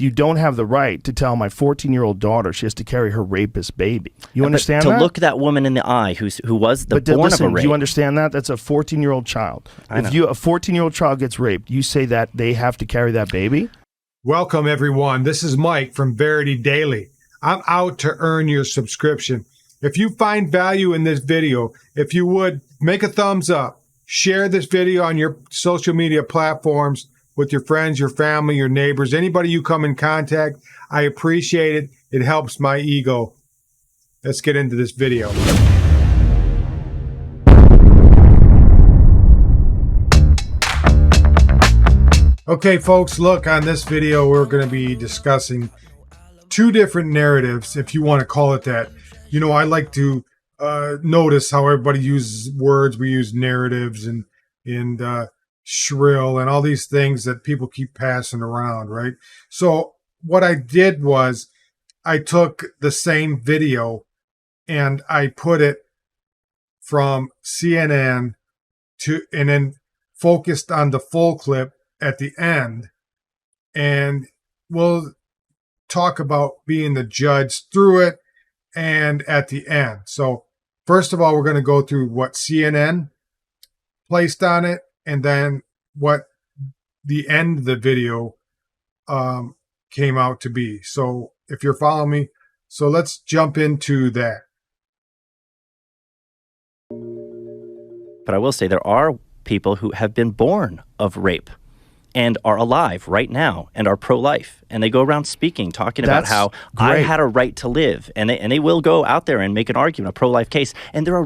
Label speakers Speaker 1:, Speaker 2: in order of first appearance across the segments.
Speaker 1: You don't have the right to tell my 14-year-old daughter she has to carry her rapist baby. You understand
Speaker 2: that?
Speaker 1: To
Speaker 2: look that woman in the eye who was the born of a rape.
Speaker 1: Do you understand that? That's a 14-year-old child. If a 14-year-old child gets raped, you say that they have to carry that baby?
Speaker 3: Welcome, everyone. This is Mike from Verity Daily. I'm out to earn your subscription. If you find value in this video, if you would, make a thumbs up, share this video on your social media platforms with your friends, your family, your neighbors, anybody you come in contact. I appreciate it. It helps my ego. Let's get into this video. Okay, folks, look, on this video, we're going to be discussing two different narratives, if you want to call it that. You know, I like to notice how everybody uses words. We use narratives and shrill and all these things that people keep passing around, right? So what I did was I took the same video and I put it from CNN and then focused on the full clip at the end, and we'll talk about being the judge through it and at the end. So first of all, we're going to go through what CNN placed on it, and then what the end of the video came out to be. So if you're following me, so let's jump into that.
Speaker 2: But I will say there are people who have been born of rape and are alive right now and are pro-life, and they go around speaking, talking about how I had a right to live, and they will go out there and make an argument, a pro-life case, and they're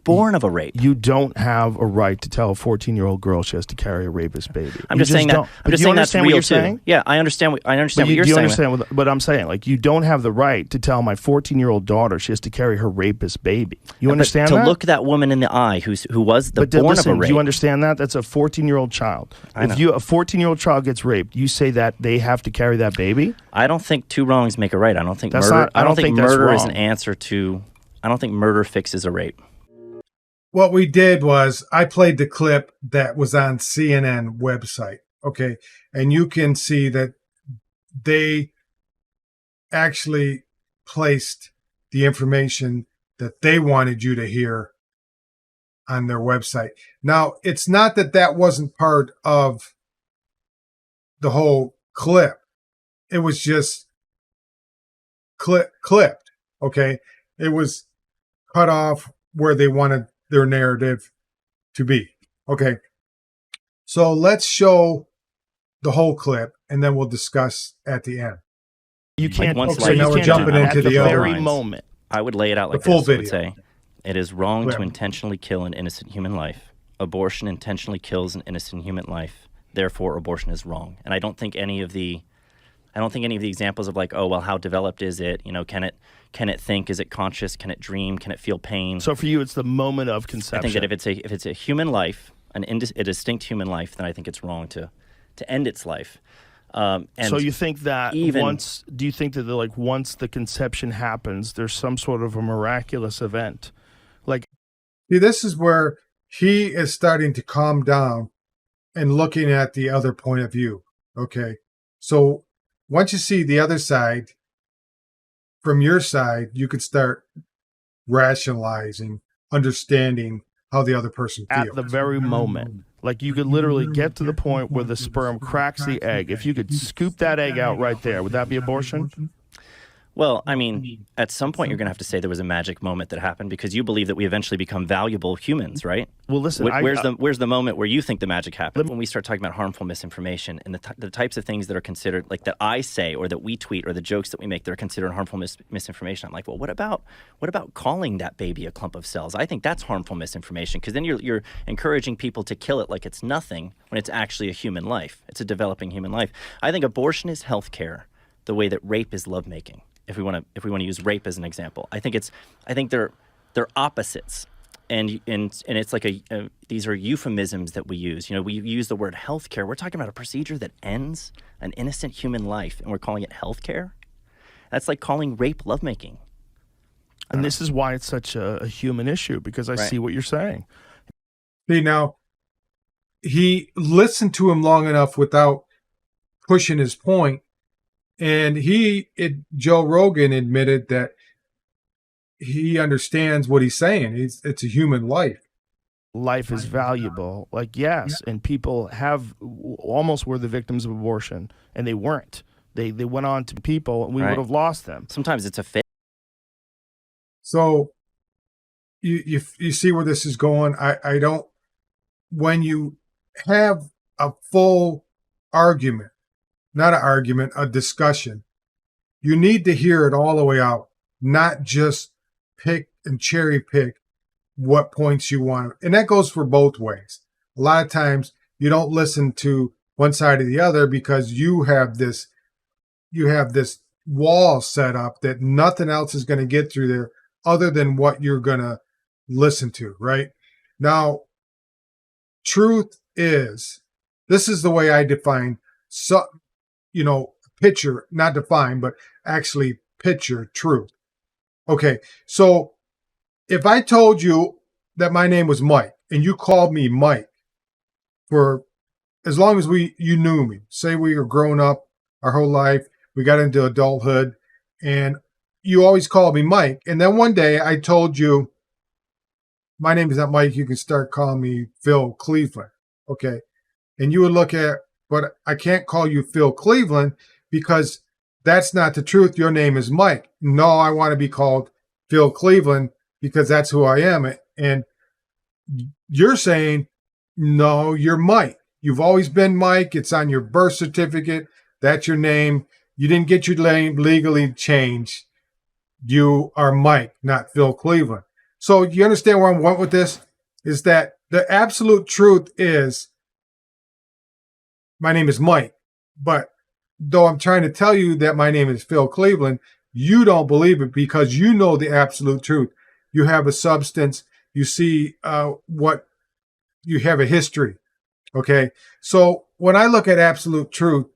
Speaker 2: born of a rape.
Speaker 1: You don't have a right to tell a 14-year-old girl she has to carry a rapist baby.
Speaker 2: I'm just saying that. I'm just saying that's real too. Yeah, I understand. I understand what you're saying.
Speaker 1: Do you understand what I'm saying? Like, you don't have the right to tell my 14-year-old daughter she has to carry her rapist baby. You understand that?
Speaker 2: To look that woman in the eye who was the born of a rape.
Speaker 1: Do you understand that? That's a 14-year-old child. If a 14-year-old child gets raped, you say that they have to carry that baby?
Speaker 2: I don't think two wrongs make a right. I don't think murder. I don't think murder is an answer to. I don't think murder fixes a rape.
Speaker 3: What we did was I played the clip that was on CNN website. Okay, and you can see that they actually placed the information that they wanted you to hear on their website. Now, it's not that that wasn't part of the whole clip. It was just clipped, okay? It was cut off where they wanted their narrative to be, okay? So let's show the whole clip, and then we'll discuss at the end.
Speaker 1: You can't.
Speaker 3: Okay, now we're jumping into the
Speaker 1: very moment.
Speaker 2: I would lay it out like
Speaker 3: full
Speaker 2: this.
Speaker 3: Video.
Speaker 2: I would say, it is wrong to intentionally kill an innocent human life. Abortion intentionally kills an innocent human life. Therefore, abortion is wrong. And I don't think any of the examples of like, oh well, how developed is it? You know, can it think? Is it conscious? Can it dream? Can it feel pain?
Speaker 1: So for you, it's the moment of conception.
Speaker 2: I think that if it's a human life, a distinct human life, then I think it's wrong to end its life. And
Speaker 1: so you think that once the conception happens, there's some sort of a miraculous event? Like,
Speaker 3: see, this is where he is starting to calm down and looking at the other point of view. Okay, so once you see the other side, from your side, you could start rationalizing, understanding how the other person feels.
Speaker 1: At the very moment. Like, you could literally get to the point where the sperm cracks the egg. If you could scoop that egg out right there, would that be abortion?
Speaker 2: Well, I mean, at some point you're going to have to say there was a magic moment that happened, because you believe that we eventually become valuable humans, right?
Speaker 1: Well, listen,
Speaker 2: where's the moment where you think the magic happened? When we start talking about harmful misinformation and the types of things that are considered, like that I say or that we tweet or the jokes that we make that are considered harmful misinformation, I'm like, well, what about calling that baby a clump of cells? I think that's harmful misinformation, because then you're encouraging people to kill it like it's nothing when it's actually a human life. It's a developing human life. I think abortion is healthcare the way that rape is lovemaking. If we want to use rape as an example, I think they're opposites, and it's like these are euphemisms that we use. You know, we use the word healthcare. We're talking about a procedure that ends an innocent human life, and we're calling it healthcare. That's like calling rape lovemaking.
Speaker 1: And this is why it's such a human issue, because I see what you're saying.
Speaker 3: See, now he listened to him long enough without pushing his point, And Joe Rogan admitted that he understands what he's saying. It's a human life.
Speaker 1: Life is valuable. Like, yes, and people almost were the victims of abortion, and they weren't. They went on to people, and we would have lost them.
Speaker 2: Sometimes it's a fake.
Speaker 3: So you see where this is going. I don't. When you have a full argument, not an argument, a discussion, you need to hear it all the way out, not just pick and cherry pick what points you want. And that goes for both ways. A lot of times you don't listen to one side or the other because you have this wall set up that nothing else is going to get through there other than what you're going to listen to, right? Now, truth is, this is the way I define, picture, not define, but actually picture truth. Okay, so if I told you that my name was Mike and you called me Mike for as long as you knew me, say we were growing up our whole life, we got into adulthood, and you always called me Mike. And then one day I told you, my name is not Mike, you can start calling me Phil Cleveland. Okay. And you would look at, but I can't call you Phil Cleveland because that's not the truth. Your name is Mike. No, I want to be called Phil Cleveland because that's who I am. And you're saying, no, you're Mike. You've always been Mike. It's on your birth certificate. That's your name. You didn't get your name legally changed. You are Mike, not Phil Cleveland. So you understand where I'm going with this? Is that the absolute truth is my name is Mike. But though I'm trying to tell you that my name is Phil Cleveland, you don't believe it because you know the absolute truth. You have a substance. You see what you have a history. Okay. So when I look at absolute truth,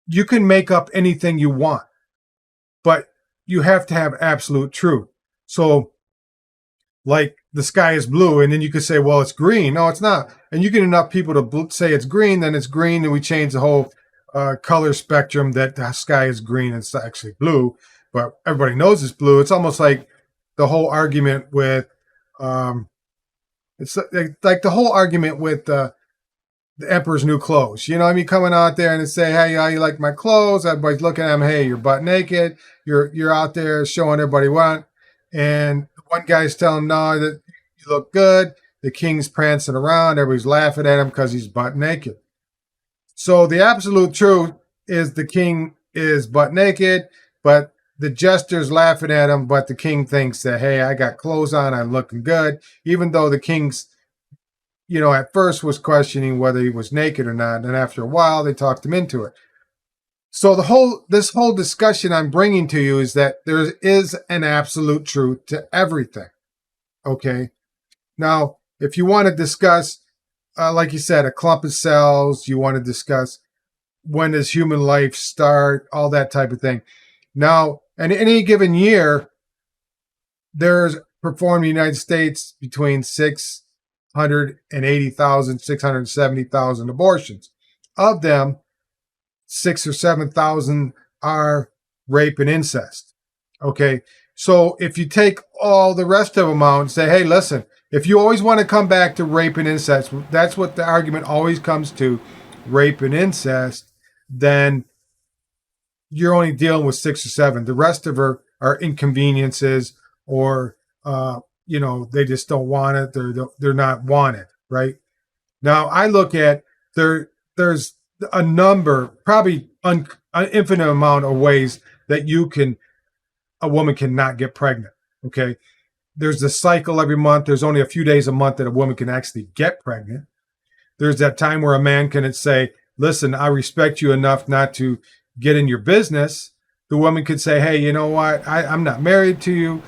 Speaker 3: you can make up anything you want, but you have to have absolute truth. So like the sky is blue, and then you could say, well, it's green. No, it's not. And you get enough people to say it's green, then it's green, and we change the whole color spectrum that the sky is green and it's actually blue, but everybody knows it's blue. It's almost like the whole argument with it's like the whole argument with the Emperor's New Clothes. You know what I mean? Coming out there and say, hey, how you like my clothes? Everybody's looking at them. Hey, you're butt naked. You're out there showing everybody what. And one guy's telling him, no, that you look good. The king's prancing around. Everybody's laughing at him because he's butt naked. So the absolute truth is the king is butt naked, but the jester's laughing at him, but the king thinks that, hey, I got clothes on, I'm looking good, even though the king's, at first was questioning whether he was naked or not. And after a while, they talked him into it. So this whole discussion I'm bringing to you is that there is an absolute truth to everything. Okay. Now, if you want to discuss, like you said, a clump of cells, you want to discuss when does human life start, all that type of thing. Now, in any given year, there's performed in the United States between 680,000, 670,000 abortions. Of them, 6,000 or 7,000 are rape and incest. Okay. So if you take all the rest of them out and say, hey, listen, if you always want to come back to rape and incest, that's what the argument always comes to, rape and incest, then you're only dealing with 6 or 7. The rest of her are inconveniences or, they just don't want it. They're not wanted, right? Now I look at there's a number, probably an infinite amount of ways that a woman cannot get pregnant. Okay. There's the cycle every month. There's only a few days a month that a woman can actually get pregnant. There's that time where a man can say, listen, I respect you enough not to get in your business. The woman could say, hey, you know what? I'm not married to you.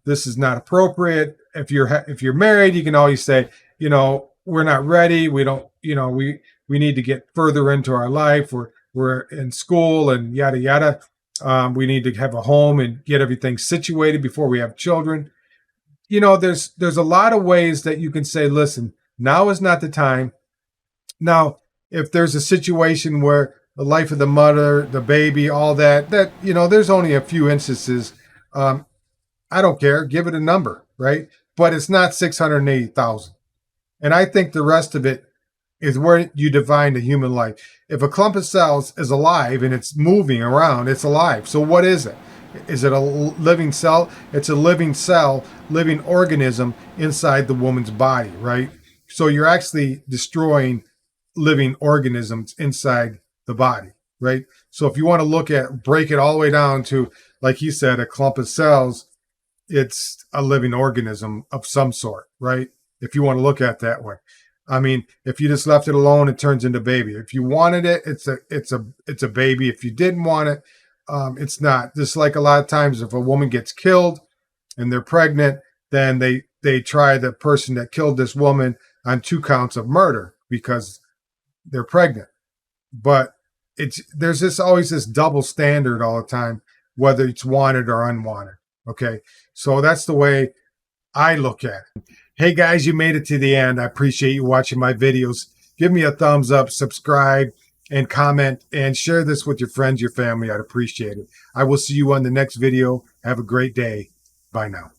Speaker 3: This is not appropriate. If you're married, you can always say, we're not ready. We don't, we need to get further into our life. We're in school and yada, yada. We need to have a home and get everything situated before we have children. There's a lot of ways that you can say, listen, now is not the time. Now, if there's a situation where the life of the mother, the baby, all that, there's only a few instances. I don't care. Give it a number, right? But it's not 680,000. And I think the rest of it is where you define the human life. If a clump of cells is alive and it's moving around, it's alive. So what is it? Is it a living cell? It's a living cell, living organism inside the woman's body, right? So you're actually destroying living organisms inside the body, right? So if you want to break it all the way down to, like he said, a clump of cells, it's a living organism of some sort, right? If you want to look at it that way. I mean, if you just left it alone, it turns into a baby. If you wanted it, it's a baby. If you didn't want it, it's not. Just like a lot of times, if a woman gets killed and they're pregnant, then they try the person that killed this woman on 2 counts of murder because they're pregnant. But there's always this double standard all the time, whether it's wanted or unwanted. Okay, so that's the way I look at it. Hey guys, you made it to the end. I appreciate you watching my videos. Give me a thumbs up, subscribe, and comment, and share this with your friends, your family. I'd appreciate it. I will see you on the next video. Have a great day. Bye now.